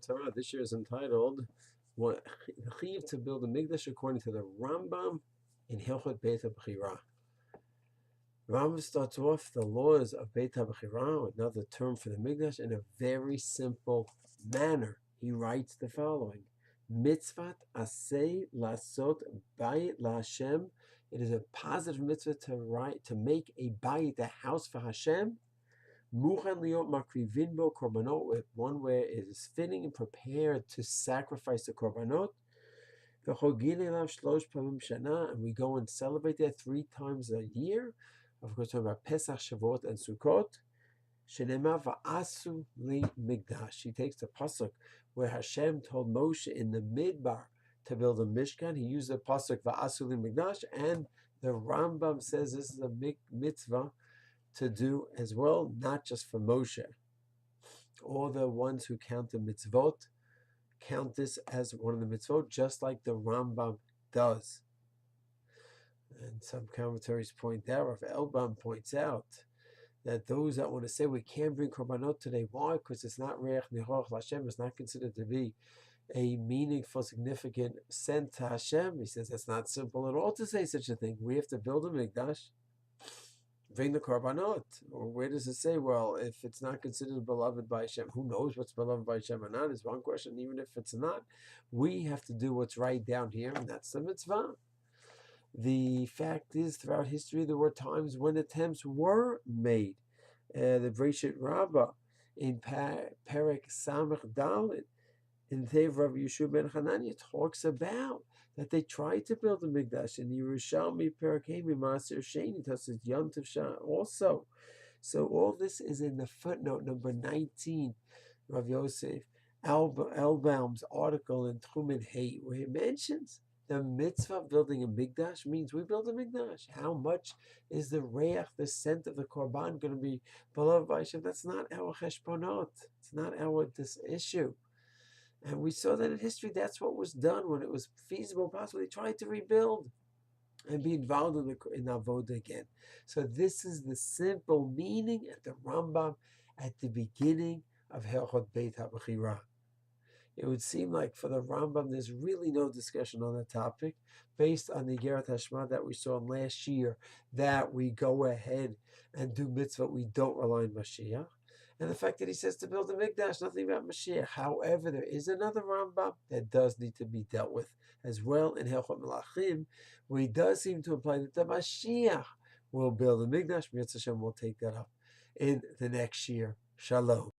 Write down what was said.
Torah this year is entitled "What Chiv to Build a Mikdash According to the Rambam in Hilchot Beit Habichira." Rambam starts off the laws of Beit Habichira, another term for the Mikdash, in a very simple manner. He writes the following: Mitzvah aseh lasot bayit laHashem. It is a positive mitzvah to make a bayit, a house for Hashem. Muchan liot makrivin bo korbanot, with one where it is fitting and prepared to sacrifice the korbanot. V'chogin elav shlosh pamim shana, and we go and celebrate that 3 times a year. Of course, talking about Pesach, Shavuot, and Sukkot. Shenema va'asu li Mikdash. He takes the pasuk where Hashem told Moshe in the Midbar to build a Mishkan. He used the pasuk va'asu li Mikdash, and the Rambam says this is a mitzvah to do as well, not just for Moshe. All the ones who count the mitzvot count this as one of the mitzvot, just like the Rambam does. And some commentaries point out, Rav Elbam points out, that those that want to say we can't bring korbanot today, why? Because it's not reich nichoch Hashem, it's not considered to be a meaningful, significant sent to Hashem. He says that's not simple at all to say such a thing. We have to build a mikdash, bring the korbanot. Or where does it say, well, if it's not considered beloved by Hashem, who knows what's beloved by Hashem or not is one question. Even if it's not, we have to do what's right down here, and that's the mitzvah. The fact is, throughout history, there were times when attempts were made. The Breshit Rabbah in Perek Samech Dalit, in favor of Yeshua ben Hananiah, talks about that they tried to build a Mikdash. In Yerushalmi Perek Maaser Sheni, that's Yom Tov Shah also. So all this is in the footnote number 19, Rav Yosef Elbaum's article in Tchumen Hay, where he mentions the mitzvah of building a Mikdash means we build a Mikdash. How much is the reach, the scent of the korban, going to be beloved by Hashem? That's not our cheshbonot. It's not this issue. And we saw that in history, that's what was done when it was feasible, possible. They tried to rebuild and be involved in Avodah again. So this is the simple meaning at the Rambam at the beginning of Hilchot Beit Habichira. It would seem like for the Rambam, there's really no discussion on the topic, based on the Gerat Hashma that we saw last year, that we go ahead and do mitzvah, we don't rely on Mashiach. And the fact that he says to build a Mikdash, nothing about Mashiach. However, there is another Rambam that does need to be dealt with as well in Hilchot Melachim, where he does seem to imply that the Mashiach will build a Mikdash. Mitzvah Hashem will take that up in the next year. Shalom.